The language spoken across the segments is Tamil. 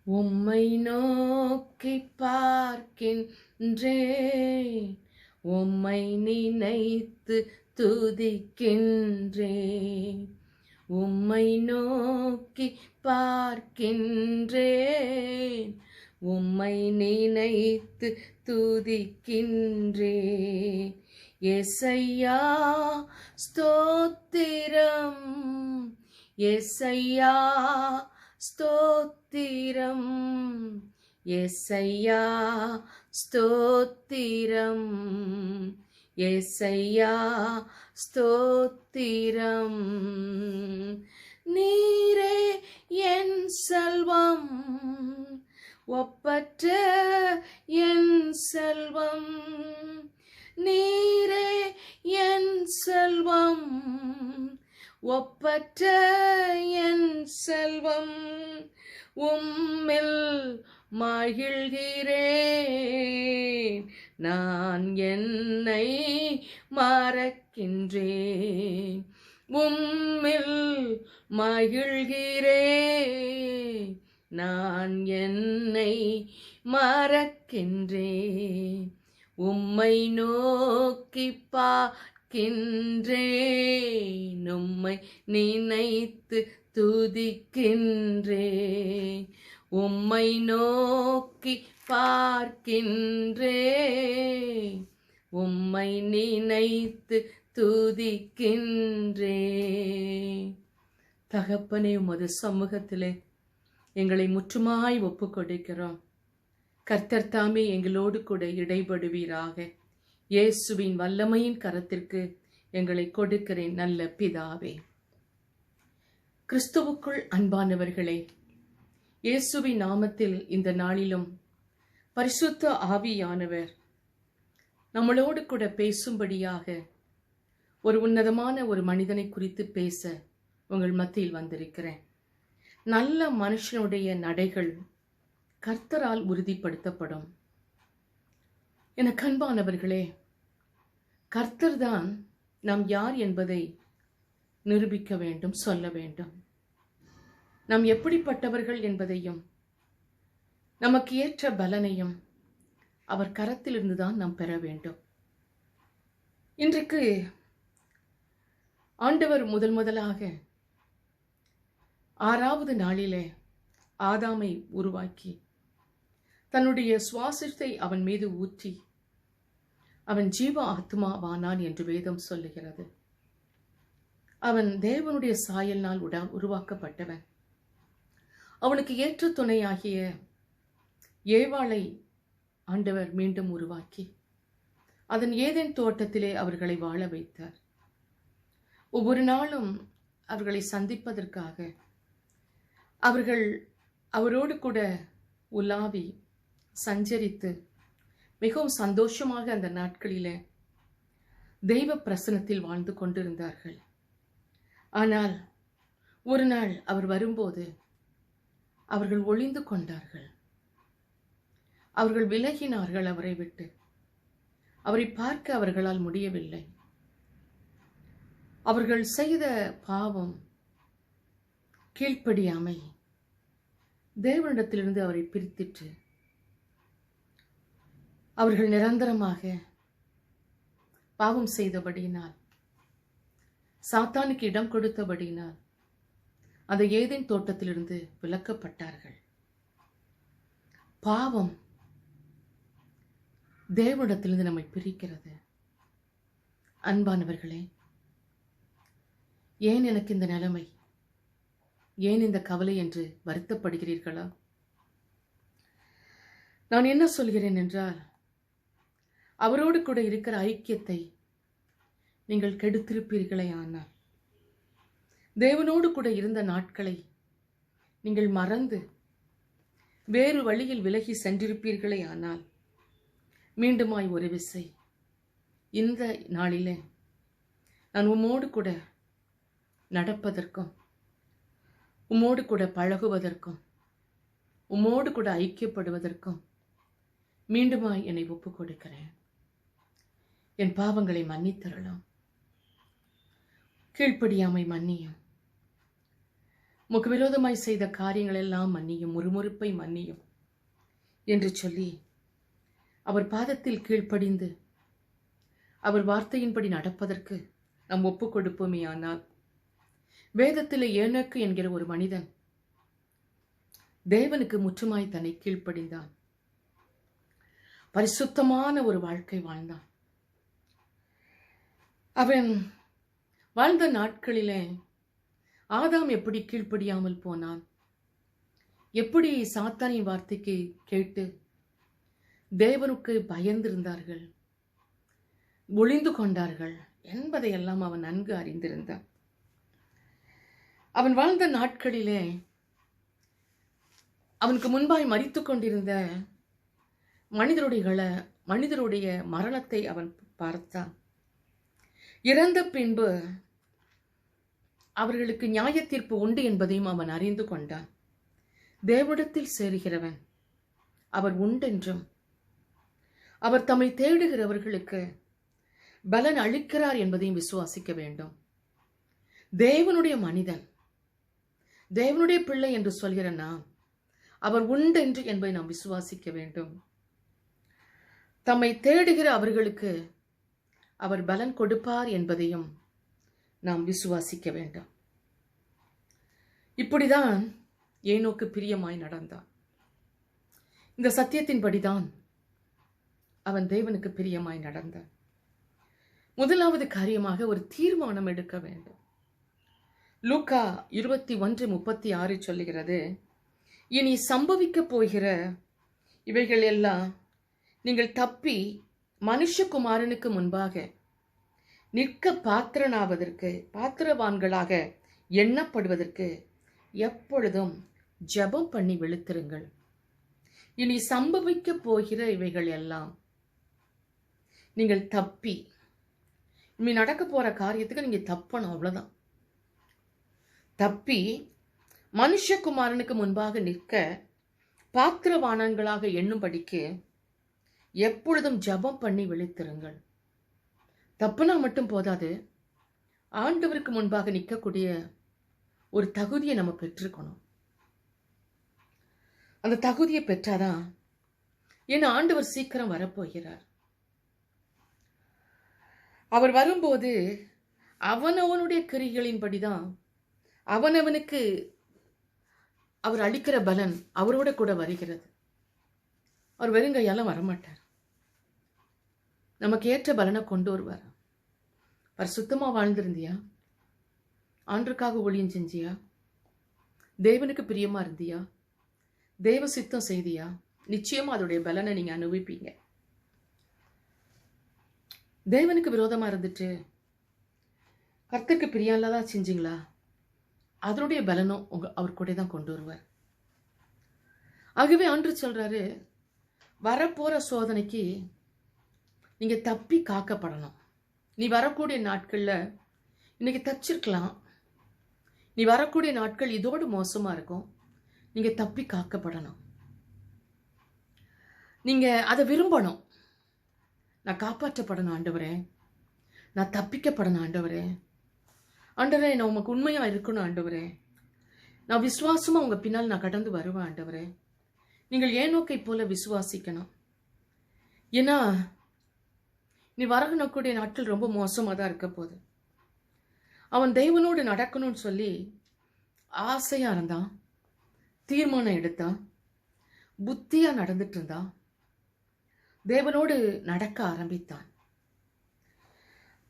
உம்மை நோக்கிப் பார்க்கின்றேன், உம்மை நினைத்து துதிக்கின்றேன். உம்மை நோக்கிப் பார்க்கின்றேன், உம்மை நினைத்து துதிக்கின்றேன். யெசய்யா ஸ்தோத்திரம், யெசய்யா ஸ்தோத்திரம், யெசய்யா ஸ்தோத்திரம், யெசய்யா ஸ்தோத்திரம். நீரே என் செல்வம், ஒப்பற்ற என் செல்வம். நீரே என் செல்வம், ஒப்பற்ற என் செல்வம். உம்மில் மகிழ்கிறேன், நான் என்னை மறக்கின்றேன். உம்மில் மகிழ்கிறேன், நான் என்னை மறக்கின்றேன். உம்மை நோக்கிப் பார்க்கின்றேன், உம்மை நினைத்து துதிக்கின்றேன். உம்மை நோக்கி பார்க்கின்றேன், உம்மை நினைத்து துதிக்கின்றேன். தகப்பனே, உமது சமூகத்திலே எங்களை முற்றுமாய் ஒப்புக் கொடுக்கிறோம். கர்த்தர் தாமே எங்களோடு கூட இடைபடுவீராக. இயேசுவின் வல்லமையின் கரத்திற்கு எங்களை கொடுக்கிறேன் நல்ல பிதாவே. கிறிஸ்துவுக்குள் அன்பானவர்களே, இயேசுவின் நாமத்தில் இந்த நாளிலும் பரிசுத்த ஆவியானவர் நம்மளோடு கூட பேசும்படியாக ஒரு உன்னதமான ஒரு மனிதனை குறித்து பேச உங்கள் மத்தியில் வந்திருக்கிறேன். நல்ல மனுஷனுடைய நடைகள் கர்த்தரால் உறுதிப்படுத்தப்படும். எனக்கு அன்பானவர்களே, கர்த்தர்தான் நாம் யார் என்பதை நிரூபிக்க வேண்டும், சொல்ல வேண்டும். நாம் எப்படிப்பட்டவர்கள் என்பதையும் நமக்கு ஏற்ற பலனையும் அவர் கரத்திலிருந்துதான் நாம் பெற வேண்டும். இன்றைக்கு ஆண்டவர் முதலாக 6வது நாளிலே ஆதாமை உருவாக்கி தன்னுடைய சுவாசத்தை அவன் மீது ஊற்றி அவன் ஜீவ ஆத்மாவானான் என்று வேதம் சொல்லுகிறது. அவன் தேவனுடைய சாயலினால் உருவாக்கப்பட்டவன். அவனுக்கு ஏற்ற துணையாகிய ஏவாளை ஆண்டவர் மீண்டும் உருவாக்கி அதன் ஏதேன் தோட்டத்திலே அவர்களை வாழ வைத்தார். ஒவ்வொரு நாளும் அவர்களை சந்திப்பதற்காக அவர்கள் அவரோடு கூட உலாவி சஞ்சரித்து மிகவும் சந்தோஷமாக அந்த நாட்களிலே தெய்வ பிரசன்னத்தில் வாழ்ந்து கொண்டிருந்தார்கள். ஆனால் ஒரு நாள் அவர் வரும்போது அவர்கள் ஒளிந்து கொண்டார்கள். அவர்கள் விலகினார்கள் அவரை விட்டு. அவரை பார்க்க அவர்களால் முடியவில்லை. அவர்கள் செய்த பாவம், கீழ்ப்படியாமை தேவனிடத்திலிருந்து அவரை பிரித்திற்று. அவர்கள் நிரந்தரமாக பாவம் செய்தபடியினால், சாத்தானுக்கு இடம் கொடுத்தபடியினால் அந்த ஏதேன் தோட்டத்திலிருந்து விலக்கப்பட்டார்கள். பாவம் தேவனிடத்திலிருந்து நம்மை பிரிக்கிறது. அன்பானவர்களே, ஏன் எனக்கு இந்த நிலைமை, ஏன் இந்த கவலை என்று வருத்தப்படுகிறீர்களா? நான் என்ன சொல்கிறேன் என்றால், அவரோடு கூட இருக்கிற ஐக்கியத்தை நீங்கள் கெடுத்திருப்பீர்களே ஆனால், தேவனோடு கூட இருந்த நாட்களை நீங்கள் மறந்து வேறு வழியில் விலகி சென்றிருப்பீர்களே ஆனால், மீண்டுமாய் ஒரு விசை இந்த நாளிலே நான் உம்மோடு கூட நடப்பதற்கும், உம்மோடு கூட பழகுவதற்கும், உம்மோடு கூட ஐக்கியப்படுவதற்கும் மீண்டுமாய் என்னை ஒப்புக் கொடுக்கிறேன். என் பாவங்களை மன்னித்தரலாம். கீழ்ப்படியாமை மன்னியும். உமக்கு விரோதமாய் செய்த காரியங்கள் எல்லாம் மன்னியும், முறுமுறுப்பை மன்னியும் என்று சொல்லி அவர் பாதத்தில் கீழ்ப்படிந்து அவர் வார்த்தையின்படி நடப்பதற்கு நாம் ஒப்புக் கொடுப்போமே. ஆனால் வேதத்திலே ஏனோக்கு என்கிற ஒரு மனிதன் தேவனுக்கு முற்றுமாய் தன்னை கீழ்ப்படிந்தான். பரிசுத்தமான ஒரு வாழ்க்கை வாழ்ந்தான். அவன் வாழ்ந்த நாட்களிலே ஆதாம் எப்படி கீழ்ப்படியாமல் போனான், எப்படி சாத்தானின் வார்த்தைக்கு கேட்டு தேவனுக்கு பயந்திருந்தார்கள், ஒளிந்து கொண்டார்கள் என்பதையெல்லாம் அவன் நன்கு அறிந்திருந்தான். அவன் வாழ்ந்த நாட்களிலே அவனுக்கு முன்பாய் மரித்துக் கொண்டிருந்த மனிதருடைய மரணத்தை அவன் பார்த்தான். இறந்த பின்பு அவர்களுக்கு நியாய தீர்ப்பு உண்டு என்பதையும் அவன் அறிந்து கொண்டான். தேவனிடத்தில் சேருகிறவன் அவர் உண்டென்றும் அவர் தம்மை தேடுகிறவர்களுக்கு பலன் அளிக்கிறார் என்பதையும் விசுவாசிக்க வேண்டும். தேவனுடைய மனிதன், தேவனுடைய பிள்ளை என்று சொல்கிற நாம் அவர் உண்டென்று என்பதை நாம் விசுவாசிக்க வேண்டும். தம்மை தேடுகிற அவர்களுக்கு அவர் பலன் கொடுப்பார் என்பதையும் நாம் விசுவாசிக்க வேண்டும். இப்படிதான் ஏனோக்கு பிரியமாய் நடந்தான். இந்த சத்தியத்தின்படிதான் அவன் தேவனுக்கு பிரியமாய் நடந்தான். முதலாவது காரியமாக ஒரு தீர்மானம் எடுக்க வேண்டும். லூக்கா 21:36 சொல்லுகிறது, இனி சம்பவிக்க போகிற இவைகள் எல்லாம் நீங்கள் தப்பி மனுஷகுமாரனுக்கு முன்பாக நிற்க பாத்திரவான்களாக எண்ணப்படுவதற்கு எப்பொழுதும் ஜெபம் பண்ணி விழித்திருங்கள். இனி சம்பவிக்க போகிற இவைகள் எல்லாம் நீங்கள் தப்பி, இனி நடக்க போற காரியத்துக்கு நீங்க தப்பணும், அவ்வளவுதான். தப்பி மனுஷகுமாரனுக்கு முன்பாக நிற்க பாத்திரவான்களாக எண்ணும்படிக்கு எப்பொழுதும் ஜெபம் பண்ணி விழித்திருங்கள். தப்புனா மட்டும் போதாது, ஆண்டவருக்கு முன்பாக நிற்கக்கூடிய ஒரு தகுதியை நம்ம பெற்றிருக்கணும். அந்த தகுதியை பெற்றாதான், ஏன்னா ஆண்டவர் சீக்கிரம் வரப்போகிறார். அவர் வரும்போது அவனவனுடைய கிரிகளின்படிதான் அவனவனுக்கு அவர் அளிக்கிற பலன் அவரோட கூட வருகிறது. அவர் வெறுங்கையால வரமாட்டார், நமக்கு ஏற்ற பலனை கொண்டு வருவார். பரிசுத்தமா வாழ்ந்திருந்தியா, ஆண்டுக்காக ஊழியம் செஞ்சியா, தேவனுக்கு பிரியமா இருந்தியா, தேவ சித்தம் செய்தியா, நிச்சயமா அதோடைய பலனை நீங்க அனுபவிப்பீங்க. தேவனுக்கு விரோதமா இருந்துட்டு கர்த்தருக்கு பிரியம் இல்லாதா செஞ்சீங்களா, அதனுடைய பலனும் அவர் கூட தான் கொண்டு வருவார். ஆகவே ஆண்டு சொல்றாரு, வரப்போற சோதனைக்கு நீங்க தப்பி காக்கப்படணும். நீ வரக்கூடிய நாட்கள்ல இன்னைக்கு தப்பிச்சிருக்கலாம், நீ வரக்கூடிய நாட்கள் இதோடு மோசமா இருக்கும். நீங்க தப்பி காக்கப்படணும். நீங்க அதை விரும்பணும். நான் காப்பாற்றப்படணும் ஆண்டவரே, நான் தப்பிக்கப்படணும் ஆண்டவரே, ஆண்டவரே நான் உமக்கு உண்மையா இருக்கணும் ஆண்டவரே, நான் விசுவாசமா உங்க பின்னால் நான் கடந்து வருவேன் ஆண்டவரே. நீங்கள் ஏனோக்கை போல விசுவாசிக்கணும். ஏன்னா நீ வரக்கூடிய நாட்கள் ரொம்ப மோசமா தான் இருக்க போகுது. அவன் தேவனோடு நடக்கணும்னு சொல்லி ஆசையா இருந்தான், தீர்மானம் எடுத்தான், புத்தியா நடந்துட்டு இருந்தான், தேவனோடு நடக்க ஆரம்பித்தான்.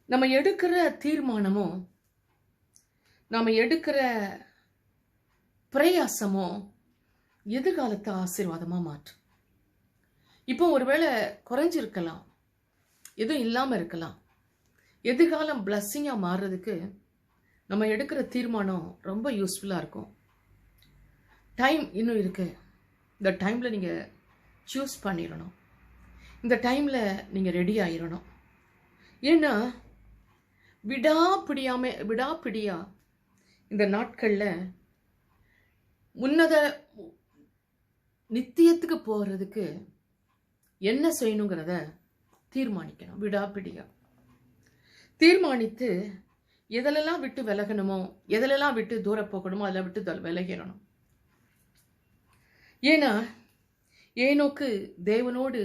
நம்ம எடுக்கிற தீர்மானமும் நாம எடுக்கிற பிரயாசமோ எதிர்காலத்தை ஆசீர்வாதமா மாற்றும். இப்போ ஒருவேளை குறைஞ்சிருக்கலாம், எதுவும் இல்லாம இருக்கலாம். எதிர்காலம் பிளஸ்ஸிங்கா மாறுறதுக்கு நம்ம எடுக்கிற தீர்மானம் ரொம்ப யூஸ்ஃபுல்லா இருக்கும். டைம் இன்னும் இருக்கு. இந்த டைம்ல நீங்க சூஸ் பண்ணிடணும். இந்த டைம்ல நீங்க ரெடி ஆயிடணும். ஏன்னா விடாப்பிடியா இந்த நாட்கள்ல உன்னத நித்தியத்துக்கு போறதுக்கு என்ன செய்யணுங்கிறத தீர்மானிக்கணும். விடாப்பிடியா தீர்மானித்து எதிலெல்லாம் விட்டு விலகணுமோ, எதிலெல்லாம் விட்டு தூர போகணுமோ அதில் விட்டு விலகிடணும். ஏன்னா ஏனோக்கு தேவனோடு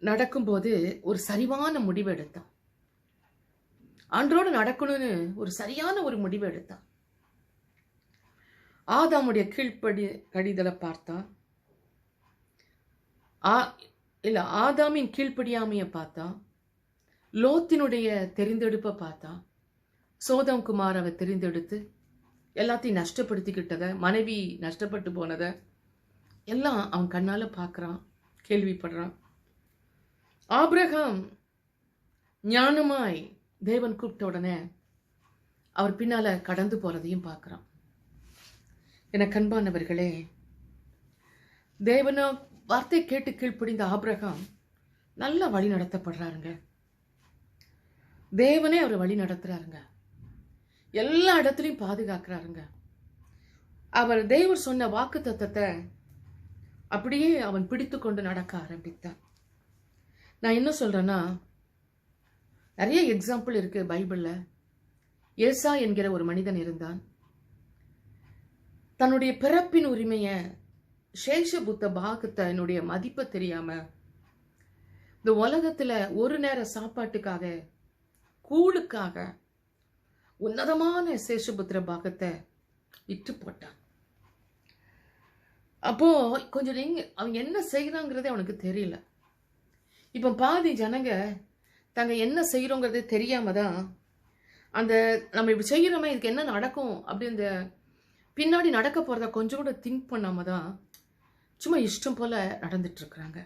நடக்கும்போது ஒரு சரிவான முடிவு எடுத்தான். ஆண்டோடு நடக்கணும்னு ஒரு சரியான ஒரு முடிவு எடுத்தான். ஆதாமுடைய கடிதலை பார்த்தா, ஆதாமின் கீழ்ப்படியாமைய பார்த்தா, லோத்தினுடைய தெரிந்தெடுப்பை பார்த்தா, சோதம் குமார் அவ தெரிந்தெடுத்து எல்லாத்தையும் நஷ்டப்படுத்திக்கிட்டத, மனைவி நஷ்டப்பட்டு போனத எல்லாம் அவன் கண்ணால பார்க்கறான், கேள்விப்படுறான். ஆபிரகாம் ஞானமாய் தேவன் கூப்பிட்ட உடனே அவர் பின்னால கடந்து போறதையும் பார்க்கறான். என கண்பானவர்களே, தேவன வார்த்தை கேட்டு கீழ்ப்படிந்த ஆபிரகாம் நல்ல வழி நடத்தப்படுறாருங்க. தேவனே அவர் வழி நடத்துறாருங்க. எல்லா இடத்துலையும் பாதுகாக்கிறாருங்க. அவர் தேவர் சொன்ன வாக்கு தத்தத்தை அப்படியே அவன் பிடித்து கொண்டு நடக்க ஆரம்பித்தான். நான் என்ன சொல்றேன்னா, நிறைய எக்ஸாம்பிள் இருக்கு பைபிள்ல. ஏசா என்கிற ஒரு மனிதன் இருந்தான். தன்னுடைய பிறப்பின் உரிமைய, சேஷபுத்த பாகத்தை, என்னுடைய மதிப்பை தெரியாம இந்த உலகத்துல ஒரு நேர சாப்பாட்டுக்காக, கூழுக்காக உன்னதமான சேஷபுத்திர பாகத்தை விற்று போட்டான். அப்போ கொஞ்சம் அவன் என்ன செய்யறாங்கிறதே அவனுக்கு தெரியல. இப்ப பாதி ஜனங்க தாங்க என்ன செய்யறோங்கிறதே தெரியாம தான் அந்த நம்ம இப்படி செய்யறோமே, இதுக்கு என்ன நடக்கும் அப்படின்னு பின்னாடி நடக்க போறத கொஞ்சம் கூட திங்க் பண்ணாம தான் சும்மா இஷ்டம் போல நடந்துட்டு இருக்கிறாங்க.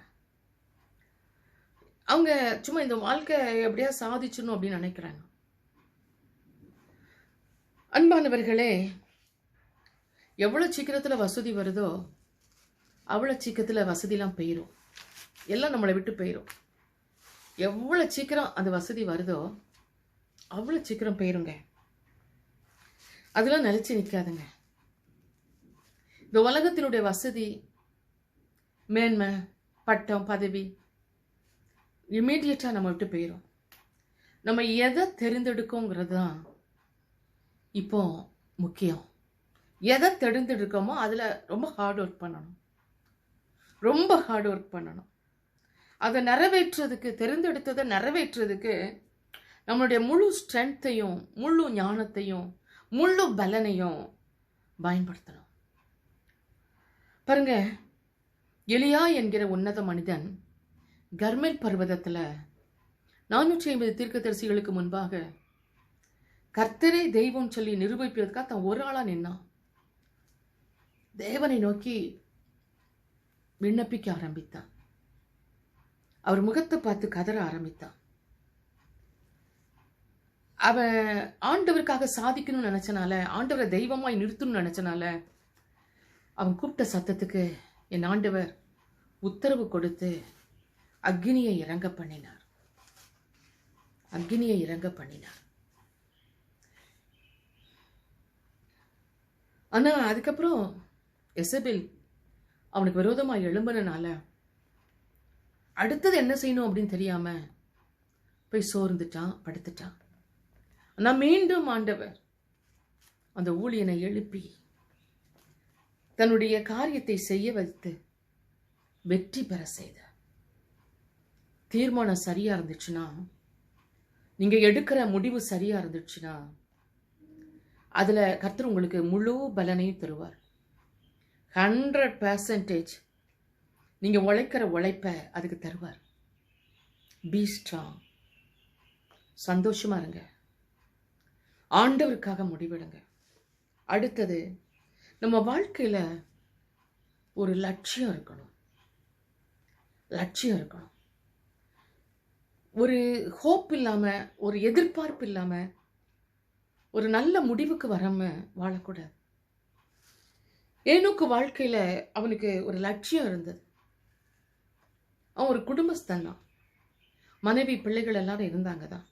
அவங்க சும்மா இந்த வாழ்க்கை எப்படியா சாதிச்சணும் அப்படின்னு நினைக்கிறாங்க. அன்பானவர்களே, எவ்வளவு சீக்கிரத்துல வசதி வருதோ அவ்வளவு சீக்கிரத்துல வசதிலாம் போயிரும். எல்லாம் நம்மளை விட்டு போயிரும். எவ்வளவு சீக்கிரம் அந்த வசதி வருதோ அவ்வளவு சீக்கிரம் போயிருங்க. அதெல்லாம் நிலைச்சு நிற்காதுங்க. இந்த உலகத்தினுடைய வசதி, மேன்மை, பட்டம், பதவி இமீடியட்டா நம்ம விட்டு போயிரும். நம்ம எதை தெரிந்தெடுக்கோங்கிறது தான் இப்போ முக்கியம். எதை தெரிந்தெடுக்கோமோ அதுல ரொம்ப ஹார்ட் ஒர்க் பண்ணணும். ரொம்ப ஹார்ட் ஒர்க் பண்ணணும். அதை நிறைவேற்றுறதுக்கு, தெரிந்தெடுத்ததை நிறைவேற்றுறதுக்கு நம்மளுடைய முழு ஸ்ட்ரென்த்தையும், முழு ஞானத்தையும், முழு பலனையும் பயன்படுத்தணும். பாருங்க, எலியா என்கிற உன்னத மனிதன் கர்மெல் பர்வதத்துல 450 தீர்க்கதரிசிகளுக்கு முன்பாக கர்த்தரே தெய்வம் சொல்லி நிரூபிப்பதற்காக தான் ஒரு ஆளா நின்னான். தேவனை நோக்கி விண்ணப்பிக்க ஆரம்பித்தான். அவர் முகத்தை பார்த்து கதற ஆரம்பித்தான். அவன் ஆண்டவருக்காக சாதிக்கணும்னு நினைச்சனால, ஆண்டவரை தெய்வமாய் நிறுத்தணும்னு நினைச்சனால, அவன் கூப்பிட்ட சத்தத்துக்கு என் ஆண்டவர் உத்தரவு கொடுத்து அக்னியை இறங்க பண்ணினார். அக்னியை இறங்க பண்ணினார். ஆனா அதுக்கப்புறம் எசபேல் அவனுக்கு விரோதமா எழும்பினால அடுத்தது என்ன செய்யணும் அப்படின்னு தெரியாம போய் சோர்ந்துட்டான், படுத்துட்டான். ஆனா மீண்டும் ஆண்டவர் அந்த ஊழியனை எழுப்பி தன்னுடைய காரியத்தை செய்ய வைத்து வெற்றி பெற செய்தார். தீர்மானம் சரியா இருந்துச்சுன்னா, நீங்க எடுக்கிற முடிவு சரியா இருந்துச்சுன்னா, அதுல கர்த்தர் உங்களுக்கு முழு பலனையும் தருவார். 100% நீங்க உழைக்கிற உழைப்ப அதுக்கு தருவார். Be strong. சந்தோஷமா இருங்க. ஆண்டவருக்காக முடிவெடுங்க. அடுத்தது, நம்ம வாழ்க்கையில ஒரு லட்சியம் இருக்கணும். லட்சியம் இருக்கணும். ஒரு ஹோப் இல்லாம, ஒரு எதிர்பார்ப்பு இல்லாம, ஒரு நல்ல முடிவுக்கு வராம வாழக்கூடாது. ஏனோக்கு வாழ்க்கையில அவனுக்கு ஒரு லட்சியம் இருந்தது. அவன் ஒரு குடும்பஸ்தான் தான். மனைவி, பிள்ளைகள் எல்லாரும் இருந்தாங்க தான்.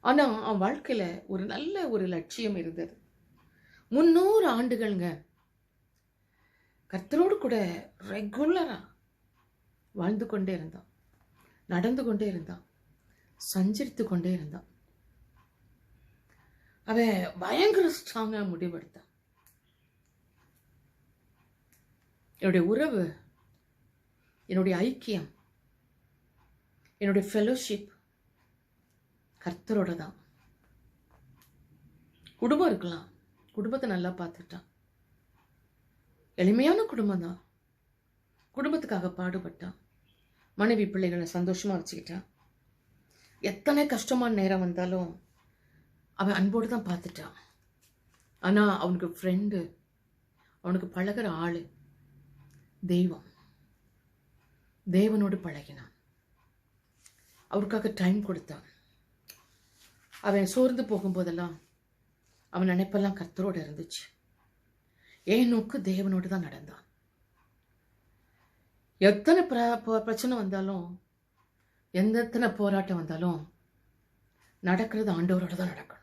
ஆனா அவன் வாழ்க்கையில ஒரு நல்ல ஒரு லட்சியம் இருந்தது. 300 ஆண்டுகள்ங்க கர்த்தரோடு கூட ரெகுலரா வாழ்ந்து கொண்டே இருந்தான், நடந்து கொண்டே இருந்தான், சஞ்சரித்து கொண்டே இருந்தான். அவன் பயங்கர ஸ்ட்ராங்கா முடிவெடுத்தான். என்னுடைய உறவு, என்னுடைய ஐக்கியம், என்னுடைய ஃபெலோஷிப் கர்த்தரோட தான். குடும்பம் இருக்கலாம், குடும்பத்தை நல்லா பார்த்துட்டான். எளிமையான குடும்பம் தான். குடும்பத்துக்காக பாடுபட்டான். மனைவி பிள்ளைகளை சந்தோஷமா வச்சுக்கிட்டான். எத்தனை கஷ்டமான நேரம் வந்தாலும் அவன் அன்போடு தான் பார்த்துட்டான். ஆனா அவனுக்கு ஃப்ரெண்டு, அவனுக்கு பழகிற ஆளு தெய்வம். தேவனோடு பழகினான். அவருக்காக டைம் கொடுத்தான். அவன் சோர்ந்து போகும்போதெல்லாம் அவன் நினைப்பெல்லாம் கர்த்தரோடு இருந்துச்சு. ஏன் நோக்கு தேவனோடு தான் நடந்தான். எத்தனை பிரச்சனை வந்தாலும், எத்தனை போராட்டம் வந்தாலும் நடக்கிறது ஆண்டவரோட தான் நடக்கணும்.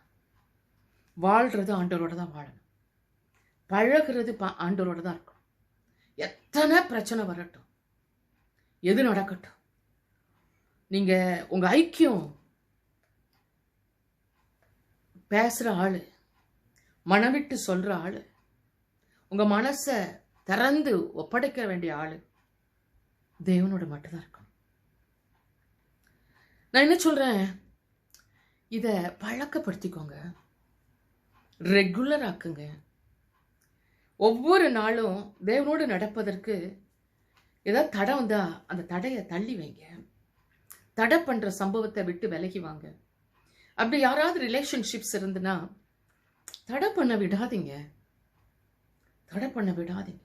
வாழ்றது ஆண்டவரோட தான் வாழணும். பழகிறது ஆண்டவரோட தான் இருக்கணும். எத்தனை பிரச்சனை வரட்டும், எது நடக்கட்டும், நீங்க உங்க ஐக்கியம் பேசுற ஆளு, மனவிட்டு சொல்ற ஆளு, உங்க மனசை திறந்து ஒப்படைக்க வேண்டிய ஆளு தேவனோட மட்டும்தான் இருக்கணும். நான் என்ன சொல்றேன், இத பழக்கப்படுத்திக்கோங்க, ரெகுலர் ஆக்குங்க. ஒவ்வொரு நாளும் தேவனோடு நடப்பதற்கு ஏதாவது தடை வந்தா அந்த தடையை தள்ளி வைங்க. தடை பண்ற சம்பவத்தை விட்டு விலகி வாங்க. அப்படி யாராவது ரிலேஷன்ஷிப்ஸ் இருந்துன்னா தடை பண்ண விடாதீங்க. தடை பண்ண விடாதீங்க.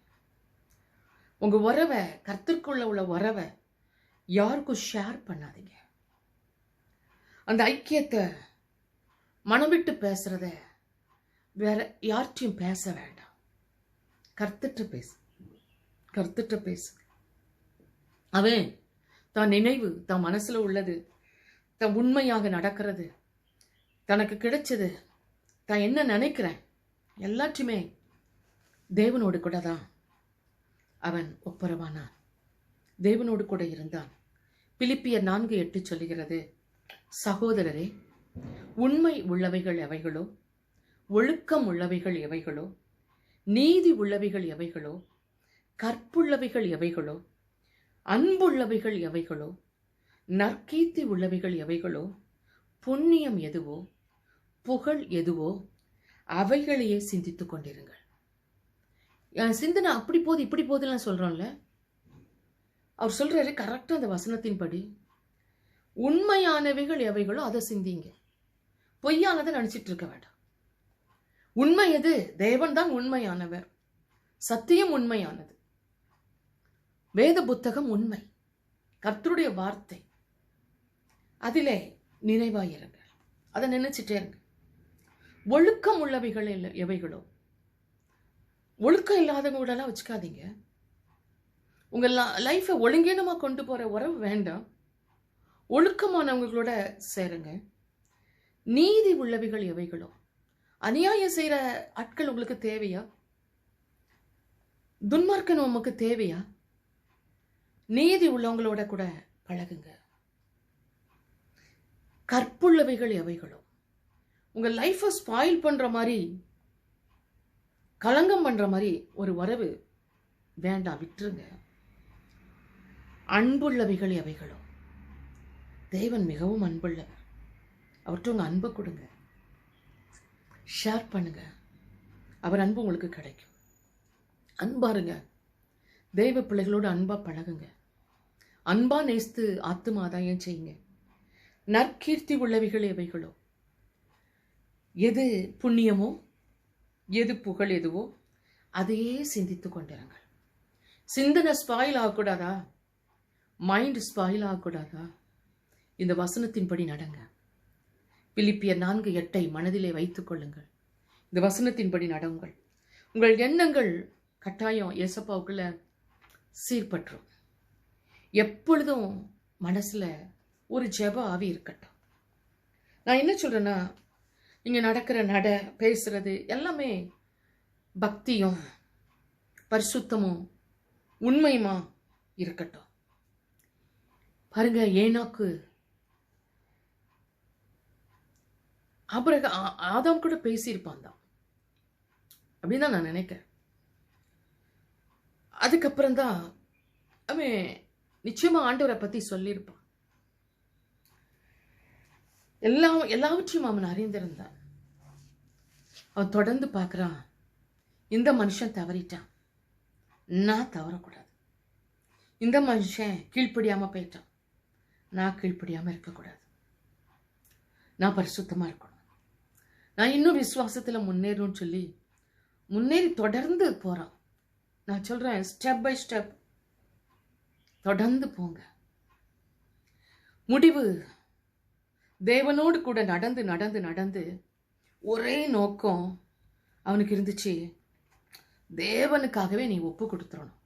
உங்க உறவை, கர்த்தருக்குள்ள உள்ள உறவை யாருக்கும் ஷேர் பண்ணாதீங்க. அந்த ஐக்கியத்தை மனம் விட்டு பேசுறத வேற யார்ட்டையும் பேச வேண்டாம். கர்த்தர்ட்ட பேசு, கர்த்தர்ட்ட பேசு. அவன் தான் நினைவு, தான் மனசுல உள்ளது, தான் உண்மையாக நடக்கிறது, தனக்கு கிடைச்சது, தான் என்ன நினைக்கிறேன் எல்லாத்தையுமே தேவனோடு கூட தான் அவன் ஒப்புரவானான். தேவனோடு கூட இருந்தான். பிலிப்பியர் 4:8 சொல்லுகிறது, சகோதரரே, உண்மை உள்ளவைகள் எவைகளோ, ஒழுக்கம் உள்ளவைகள் எவைகளோ, நீதி உள்ளவைகள் எவைகளோ, கற்புள்ளவைகள் எவைகளோ, அன்புள்ளவைகள் எவைகளோ, நற்கீர்த்தி உள்ளவைகள் எவைகளோ, புண்ணியம் எதுவோ, புகழ் எதுவோ, அவைகளையே சிந்தித்துக் கொண்டிருங்கள். சிந்தனை அப்படி போது இப்படி போதுலாம் சொல்றோம்ல, அவர் சொல்றாரு கரெக்டா அந்த வசனத்தின்படி உண்மையானவைகள் எவைகளோ அதை சிந்திங்க. பொய்யானதை நினைச்சிட்டு இருக்க வேண்டாம். உண்மை எது? தேவன் தான் உண்மையானவர். சத்தியம் உண்மையானது. வேத புத்தகம் உண்மை, கர்த்தருடைய வார்த்தை. அதிலே நினைவாயிருங்க, அதை நினைச்சிட்டே இருங்க. ஒழுக்கம் உள்ளவைகள் எவைகளோ, ஒழுக்கம் இல்லாதவங்க கூட எல்லாம் வச்சுக்காதீங்க. உங்க லைஃபை ஒழுங்கீனமா கொண்டு போற உறவு வேண்டாம். ஒழுக்கமானவங்களோட சேருங்க. நீதி உள்ளவைகள் எவைகளோ, அநியாயம் செய்யற ஆட்கள் உங்களுக்கு தேவையா? துன்மார்க்கன் உமக்கு தேவையா? நீதி உள்ளவங்களோட கூட பழகுங்க. கற்புள்ளவைகள் எவைகளோ, உங்க லைஃபை ஸ்பாயில் பண்ற மாதிரி, களங்கம் பண்ற மாதிரி ஒரு உறவு வேண்டாம், விட்டுருங்க. அன்புள்ளவைகள் எவைகளோ, தேவன் மிகவும் அன்புள்ளவர். அவர்கிட்ட உங்க அன்பை கொடுங்க, ஷேர் பண்ணுங்க. அவர் அன்பு உங்களுக்கு கிடைக்கும். அன்பாருங்க. தெய்வ பிள்ளைகளோடு அன்பா பழகுங்க. அன்பா நேசித்து ஆத்துமாதாயம் செய்யுங்க. நற்கீர்த்தி உள்ளவைகள் எவைகளோ, எது புண்ணியமோ, எது புகழ் எதுவோ அதையே சிந்தித்துக் கொண்டிருங்கள். சிந்தனை ஸ்பாயில் ஆகக்கூடாதா? மைண்ட் ஸ்பாயில் ஆகக்கூடாதா? இந்த வசனத்தின்படி நடங்க. பிலிப்பியர் 4:8 மனதிலே வைத்துக் கொள்ளுங்கள். இந்த வசனத்தின்படி நடவுங்கள். உங்கள் எண்ணங்கள் கட்டாயம் ஏசப்பாவுக்குள்ள சீர்பற்றும். எப்பொழுதும் மனசுல ஒரு ஜெப ஆவி இருக்கட்டும். நான் என்ன சொல்றேன்னா, நீங்க நடக்கிற பேசுறது எல்லாமே பக்தியும் பரிசுத்தமும் உண்மையுமா இருக்கட்டும். பாருங்க, ஏனோக்கு ஆதாம் கூட பேசியிருப்பான் தான் அப்படின்னு தான் நான் நினைக்கிறேன். அதுக்கப்புறம் தான் அவன் நிச்சயமா ஆண்டவரை பத்தி சொல்லியிருப்பான். எல்லாவற்றையும் அவன் அறிந்திருந்தான். அவன் தொடர்ந்து பார்க்குறான், இந்த மனுஷன் தவறிட்டான், நான் தவறக்கூடாது. இந்த மனுஷன் கீழ்ப்படியாம போயிட்டான், நான் கீழ்ப்படியாம இருக்கக்கூடாது. நான் பரிசுத்தமா இருக்கணும், நான் இன்னும் விசுவாசத்துல முன்னேறணும்னு சொல்லி முன்னேறி தொடர்ந்து போறான். நான் சொல்றேன், ஸ்டெப் பை ஸ்டெப் தொடர்ந்து போங்க. முடிவு தேவனோடு கூட நடந்து நடந்து நடந்து ஒரே நோக்கம் அவனுக்கு இருந்துச்சு, தேவனுக்காகவே நீ ஒப்பு கொடுத்துடணும்,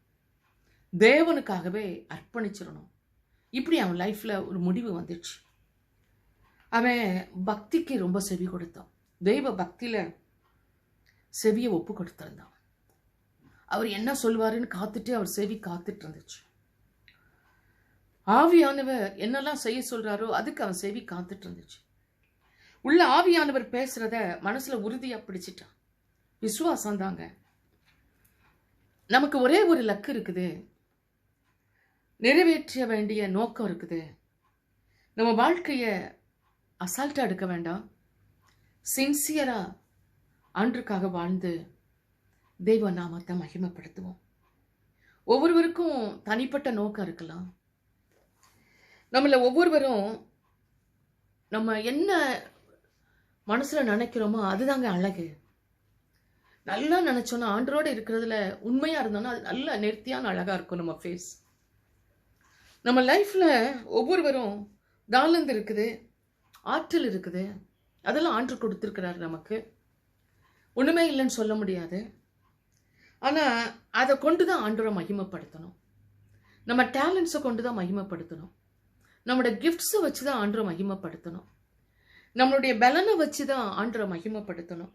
தேவனுக்காகவே அர்ப்பணிச்சிடணும். இப்படி அவன் லைஃப்ல ஒரு முடிவு வந்துச்சு. அவன் பக்திக்கு ரொம்ப செவி கொடுத்தான், தெய்வ பக்தியில செவியை ஒப்பு கொடுத்திருந்தான். அவர் என்ன சொல்வாருன்னு காத்துட்டு அவர் செவி காத்துட்டு இருந்துச்சு. ஆவியானவர் என்னெல்லாம் செய்ய சொல்றாரோ அதுக்கு அவன் செவி காத்துட்டு இருந்துச்சு. உள்ள ஆவியானவர் பேசுறத மனசுல உறுதியா பிடிச்சிட்டான். விசுவாசம் தாங்க. நமக்கு ஒரே ஒரு லக்கு இருக்குது, நிறைவேற்ற வேண்டிய நோக்கம் இருக்குது. நம்ம வாழ்க்கைய அசால்ட்டா எடுக்க வேண்டாம், சின்சியரா ஆண்டுக்காக வாழ்ந்து தெய்வ நாமத்தை மகிமைப்படுத்துவோம். ஒவ்வொருவருக்கும் தனிப்பட்ட நோக்கம் இருக்கலாம். நம்மள ஒவ்வொருவரும் நம்ம என்ன மனசுல நினைக்கிறோமோ அதுதாங்க அழகு. நல்லா நினைச்சோன்னா, ஆண்டரோடு இருக்கிறதுல உண்மையா இருந்தோம்னா அது நல்ல நேர்த்தியான அழகா இருக்கும் நம்ம ஃபேஸ். நம்ம லைஃப்ல ஒவ்வொருவரும் தாளந்து இருக்குது, ஆற்றல் இருக்குது, அதெல்லாம் ஆண்டு கொடுத்துருக்கிறாரு நமக்கு. ஒண்ணுமே இல்லைன்னு சொல்ல முடியாது. ஆனா அதை கொண்டுதான் ஆண்டவரை மகிமைப்படுத்தணும். நம்ம டேலண்ட்ஸை கொண்டுதான் மகிமைப்படுத்தணும். நம்மளோட கிஃப்ட்ஸை வச்சுதான் ஆண்டவரை மகிமைப்படுத்தணும். நம்மளுடைய பலனை வச்சுதான் ஆண்டவரை மகிமைப்படுத்தணும்.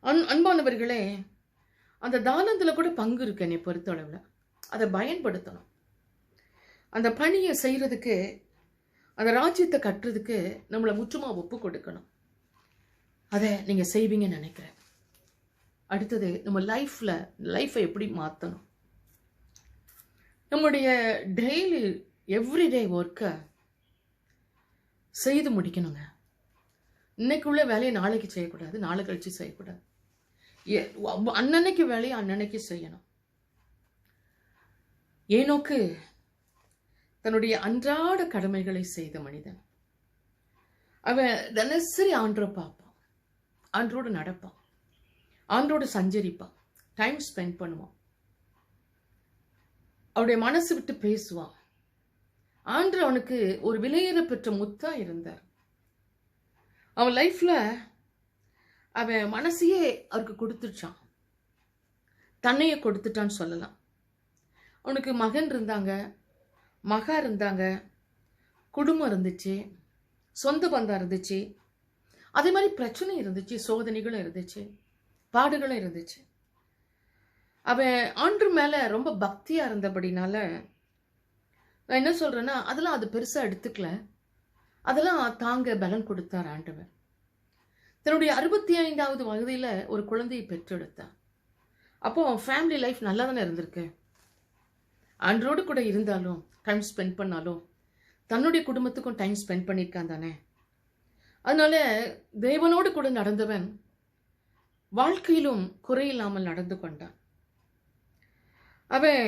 அன்பானவர்களே, அந்த தானத்துல கூட பங்கு இருக்கு என்னை பொறுத்தளவுல. அதை பயன்படுத்தணும். அந்த பணியை செய்யறதுக்கு, அந்த ராஜ்யத்தை கட்டுறதுக்கு நம்மளை முற்றுமா ஒப்பு கொடுக்கணும். அதை நீங்க செய்வீங்கன்னு நினைக்கிறேன். அடுத்தது, நம்ம லைஃப்பை எப்படி மாற்றணும். நம்முடைய டெய்லி எவ்ரிடே ஒர்க்கை செய்து முடிக்கணுங்க. இன்னைக்குள்ள வேலையை நாளைக்கு செய்யக்கூடாது, நாளை கழிச்சு செய்யக்கூடாது. அன்னன்னைக்கு வேலையை அன்னன்னைக்கு செய்யணும். ஏனோக்கு தன்னுடைய அன்றாட கடமைகளை செய்த மனிதன். அவன் தினசரி ஆண்டரை பார்ப்பான், ஆண்டரோடு நடப்பான், ஆண்டரோடு சஞ்சரிப்பான், டைம் ஸ்பெண்ட் பண்ணுவான், அவருடைய மனசு விட்டு பேசுவான். ஆண்டவர் அவனுக்கு ஒரு விலையேற பெற்ற முத்தா இருந்தார். அவன் லைஃப்ல அவன் மனசையே அவருக்கு கொடுத்துட்டான், தன்னையே கொடுத்துட்டான்னு சொல்லலாம். அவனுக்கு மகன் இருந்தாங்க, மகா இருந்தாங்க, குடும்பம் இருந்துச்சு, சொந்த பந்தம் இருந்துச்சு, அதே மாதிரி பிரச்சனை இருந்துச்சு, சோதனைகளும் இருந்துச்சு, பாடுகளும் இருந்துச்சு. அவன் ஆண்டு மேல ரொம்ப பக்தியா இருந்தபடினால நான் என்ன சொல்றேன்னா, அதெல்லாம் அது பெருசா எடுத்துக்கல. அதெல்லாம் தாங்க பலன் கொடுத்தார் ஆண்டவர். தன்னுடைய 65வது வயதில ஒரு குழந்தையை பெற்றெடுத்தார். அப்போ ஃபேமிலி லைஃப் நல்லா தானே இருந்திருக்கு. ஆண்டரோடு கூட இருந்தாலும், டைம் ஸ்பெண்ட் பண்ணாலும், தன்னுடைய குடும்பத்துக்கும் டைம் ஸ்பெண்ட் பண்ணியிருக்கான் தானே. அதனால தேவனோடு கூட நடந்தவன் வாழ்க்கையிலும் குறையில்லாமல் நடந்து கொண்டான். அவன்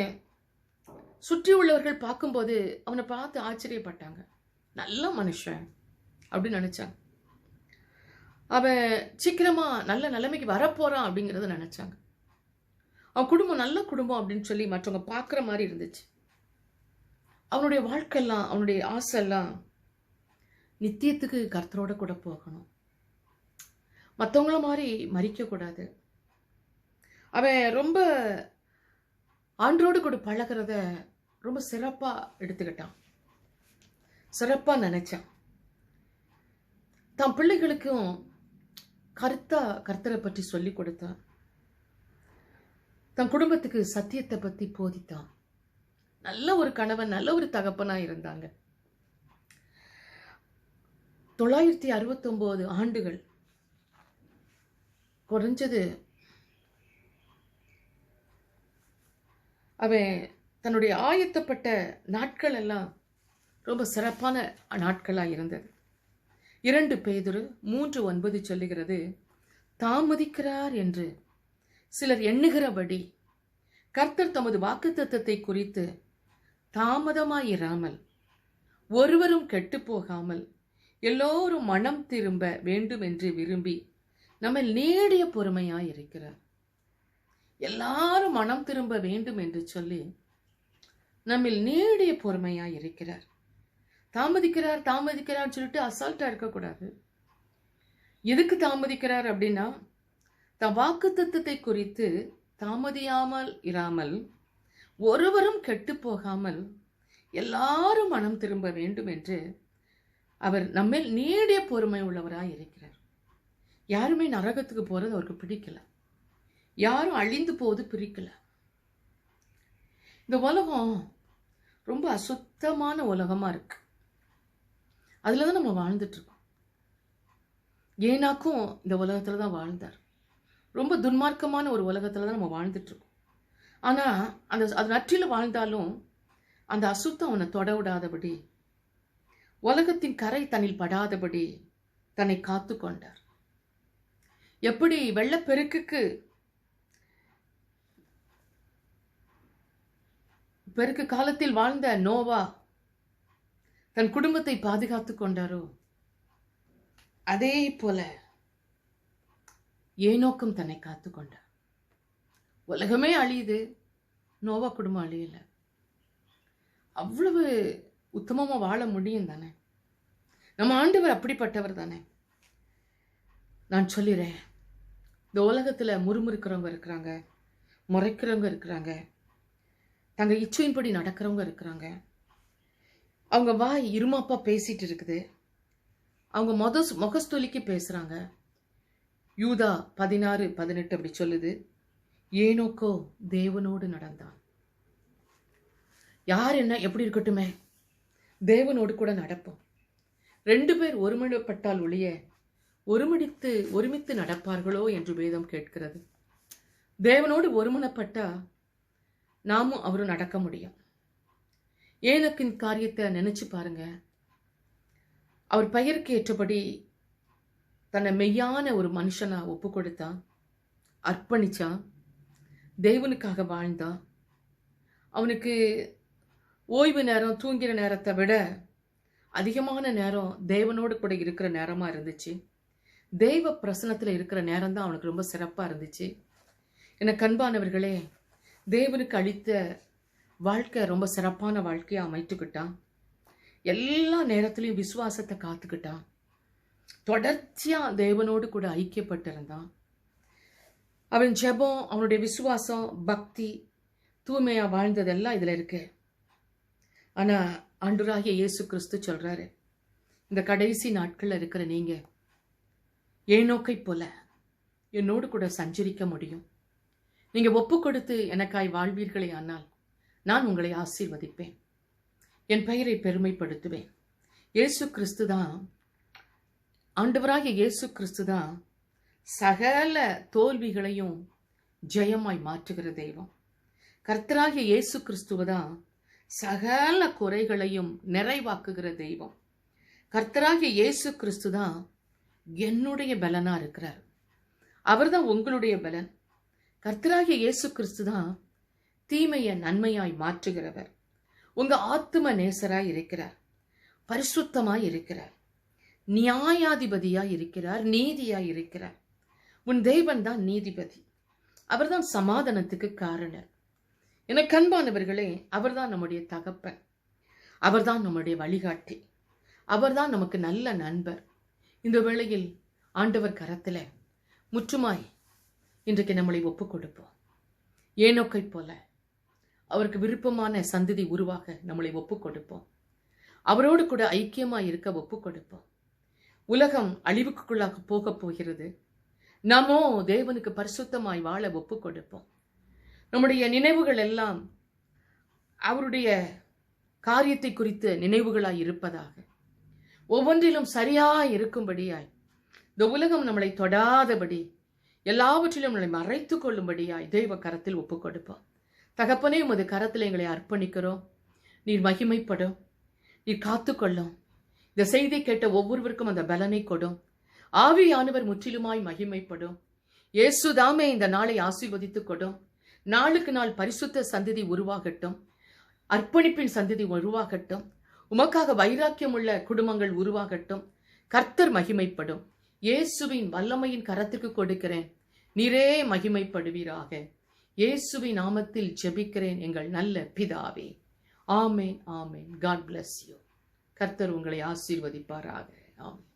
சுற்றி உள்ளவர்கள் பார்க்கும்போது அவனை பார்த்து ஆச்சரியப்பட்டாங்க. நல்ல மனுஷன் அப்படின்னு நினைச்சாங்க. அவன் சீக்கிரமா நல்ல நிலைமைக்கு வரப்போறான் அப்படிங்கிறத நினைச்சாங்க. அவன் குடும்பம் நல்ல குடும்பம் அப்படின்னு சொல்லி மற்றவங்க பார்க்குற மாதிரி இருந்துச்சு. அவனுடைய வாழ்க்கையெல்லாம், அவனுடைய ஆசை எல்லாம் நித்தியத்துக்கு கர்த்தரோட கூட போகணும், மற்றவங்கள மாதிரி மறிக்கக்கூடாது. அவன் ரொம்ப ஆண்டரோடு கூட பழகிறத ரொம்ப சிறப்பா எடுத்துக்கிட்டான், சிறப்பா நினைச்சான். தன் பிள்ளைகளுக்கும் கர்த்தரை பற்றி சொல்லி கொடுத்தான். தன் குடும்பத்துக்கு சத்தியத்தை பத்தி போதித்தான். நல்ல ஒரு கணவன், நல்ல ஒரு தகப்பனா இருந்தாங்க. 969 ஆண்டுகள், குறைஞ்சது அவன் தன்னுடைய ஆயத்தப்பட்ட நாட்கள் எல்லாம் ரொம்ப சிறப்பான நாட்களாக இருந்தது. 2 பேதுரு 3:9 சொல்லுகிறது, தாமதிக்கிறார் என்று சிலர் எண்ணுகிறபடி கர்த்தர் தமது வாக்குத்தத்தத்தை குறித்து தாமதமாயிராமல் ஒருவரும் கெட்டு போகாமல் எல்லோரும் மனம் திரும்ப வேண்டும் என்று விரும்பி நம்ம நீடிய பொறுமையாயிருக்கிறார். எல்லாரும் மனம் திரும்ப வேண்டும் என்று சொல்லி நம்மில் நீடிய பொறுமையாயிருக்கிறார். தாமதிக்கிறார் தாமதிக்கிறார் சொல்லிட்டு அசால்ட்டா இருக்கக்கூடாது. எதுக்கு தாமதிக்கிறார் அப்படின்னா, தம் வாக்குத்தத்தத்தை குறித்து தாமதியாமல் இராமல் ஒருவரும் கெட்டு போகாமல் எல்லாரும் மனம் திரும்ப வேண்டும் என்று அவர் நம்மில் நீடிய பொறுமை உள்ளவராய் இருக்கிறார். யாருமே நரகத்துக்கு போறது அவருக்கு பிடிக்கல, யாரும் அழிந்து போவது பிடிக்கல. இந்த உலகம் ரொம்ப அசுத்தமான உலகமா இருக்கு. அதுலதான் நம்ம வாழ்ந்துட்டு இருக்கோம். ஏனாக்கும் இந்த உலகத்துல தான் வாழ்ந்தார். ரொம்ப துன்மார்க்கமான ஒரு உலகத்துல தான் நம்ம வாழ்ந்துட்டு இருக்கோம். ஆனா அது நற்றில வாழ்ந்தாலும் அந்த அசுத்தம் அவனை தொட விடாதபடி, உலகத்தின் கரை தன்னில் படாதபடி தன்னை காத்து கொண்டார். எப்படி வெள்ளப்பெருக்கு காலத்தில் வாழ்ந்த நோவா தன் குடும்பத்தை பாதுகாத்துக் கொண்டாரோ, அதே போல ஏனோக்கும் தன்னை காத்து கொண்டார். உலகமே அழியுது, நோவா குடும்பம் அழியல. அவ்வளவு உத்தமமா வாழ முடியும் தானே? நம்ம ஆண்டவர் அப்படிப்பட்டவர் தானே? நான் சொல்லிறேன், இந்த உலகத்துல முறுமுறுக்கிறவங்க இருக்கிறாங்க, முறைக்கிறவங்க இருக்கிறாங்க, தங்க இச்சையின்படி நடக்கிறவங்க இருக்கிறாங்க. அவங்க வாய் இருமாப்பா பேசிட்டு இருக்குது, அவங்க முகஸ்தொலிக்கு பேசுறாங்க. யூதா 16:18 அப்படி சொல்லுது, ஏனோக்கோ தேவனோடு நடந்தான். யார் என்ன எப்படி இருக்கட்டுமே, தேவனோடு கூட நடப்போம். 2 பேர் ஒருமனப்பட்டால் ஒழிய ஒருமித்து நடப்பார்களோ என்று வேதம் கேட்கிறது. தேவனோடு ஒருமனப்பட்டா நாமும் அவரும் நடக்க முடியும். ஏனோக்கின் காரியத்தை நினைச்சு பாருங்க. அவர் பெயருக்கு ஏற்றபடி தன்னை மெய்யான ஒரு மனுஷனா ஒப்பு கொடுத்தான், அர்ப்பணிச்சான், தேவனுக்காக வாழ்ந்தான். அவனுக்கு ஓய்வு நேரம், தூங்கிற நேரத்தை விட அதிகமான நேரம் தேவனோடு கூட இருக்கிற நேரமா இருந்துச்சு. தெய்வ பிரசனத்துல இருக்கிற நேரம் தான் அவனுக்கு ரொம்ப சிறப்பா இருந்துச்சு. என கண்பானவர்களே, தேவனுக்கு அளித்த வாழ்க்கை ரொம்ப சிறப்பான வாழ்க்கையை அமைத்துக்கிட்டான். எல்லா நேரத்திலையும் விசுவாசத்தை காத்துக்கிட்டான். தொடர்ச்சியா தேவனோடு கூட ஐக்கியப்பட்டிருந்தான். அவன் ஜெபம், அவனுடைய விசுவாசம், பக்தி, தூய்மையா வாழ்ந்ததெல்லாம் இதுல இருக்கு. ஆனா ஆண்டவராகிய இயேசு கிறிஸ்து சொல்றாரு, இந்த கடைசி நாட்கள்ல இருக்கிற நீங்க ஏனோக்கை போல என்னோடு கூட சஞ்சரிக்க முடியும். நீங்க ஒப்பு கொடுத்து எனக்காய் வாழ்வீர்களே, ஆனால் நான் உங்களை ஆசீர்வதிப்பேன், என் பெயரை பெருமைப்படுத்துவேன். இயேசு கிறிஸ்து தான், ஆண்டவராகிய இயேசு கிறிஸ்து தான் சகல தோல்விகளையும் ஜெயமாய் மாற்றுகிற தெய்வம். கர்த்தராகிய இயேசு கிறிஸ்துவதான் சகல குறைகளையும் நிறைவாக்குகிற தெய்வம். கர்த்தராகிய இயேசு கிறிஸ்து தான் என்னுடைய பலனா இருக்கிறார். அவர்தான் உங்களுடைய பலன். கர்த்தராகிய இயேசு கிறிஸ்து தான் தீமையை நன்மையாய் மாற்றுகிறவர். உங்க ஆத்தும நேசராய் இருக்கிறார், பரிசுத்தமாய் இருக்கிறார், நியாயாதிபதியாய் இருக்கிறார், நீதியாய் இருக்கிறார். உன் தேவன் தான் நீதிபதி. அவர்தான் சமாதானத்துக்கு காரணர். என கண்பானவர்களே, அவர்தான் நம்முடைய தகப்பன், அவர்தான் நம்முடைய வழிகாட்டி, அவர்தான் நமக்கு நல்ல நண்பர். இந்த வேளையில் ஆண்டவர் கரத்துல முற்றுமாய் இன்றைக்கு நம்மளை ஒப்புக் கொடுப்போம். ஏனோக்கை போல அவருக்கு விருப்பமான சந்ததி உருவாக நம்மளை ஒப்புக் கொடுப்போம். அவரோடு கூட ஐக்கியமாய் இருக்க ஒப்புக் கொடுப்போம். உலகம் அழிவுக்குள்ளாக போக போகிறது. நாமோ தேவனுக்கு பரிசுத்தமாய் வாழ ஒப்புக் கொடுப்போம். நம்முடைய நினைவுகள் எல்லாம் அவருடைய காரியத்தை குறித்த நினைவுகளாய் இருப்பதாக. ஒவ்வொன்றிலும் சரியாய் இருக்கும்படியாய், இந்த உலகம் நம்மளை தொடாதபடி, எல்லாவற்றிலும் நம்மளை மறைத்து கொள்ளும்படியாய் தெய்வ கரத்தில் ஒப்புக் கொடுப்போம். தகப்பனே, உமது கரத்தில் எங்களை அர்ப்பணிக்கிறோம். நீர் மகிமைப்படும், நீர் காத்துக்கொள்ளும். இந்த செய்தி கேட்ட ஒவ்வொருவருக்கும் அந்த பலனை கொடும். ஆவியானவர் முற்றிலுமாய் மகிமைப்படும். இயேசுதாமே இந்த நாளை ஆசீர்வதித்துக் கொடும். நாளுக்கு நாள் பரிசுத்த சந்ததி உருவாகட்டும், அர்ப்பணிப்பின் சந்ததி உருவாகட்டும், உமக்காக வைராக்கியம் உள்ள குடும்பங்கள் உருவாகட்டும். கர்த்தர் மகிமைப்படும். இயேசுவின் வல்லமையின் கரத்துக்கு கொடுக்கிறேன். நீரே மகிமைப்படுவீராக. இயேசுவின் நாமத்தில் ஜெபிக்கிறேன் எங்கள் நல்ல பிதாவே. ஆமேன், ஆமேன். God bless you. கர்த்தர் உங்களை ஆசீர்வதிப்பாராக. ஆமென்.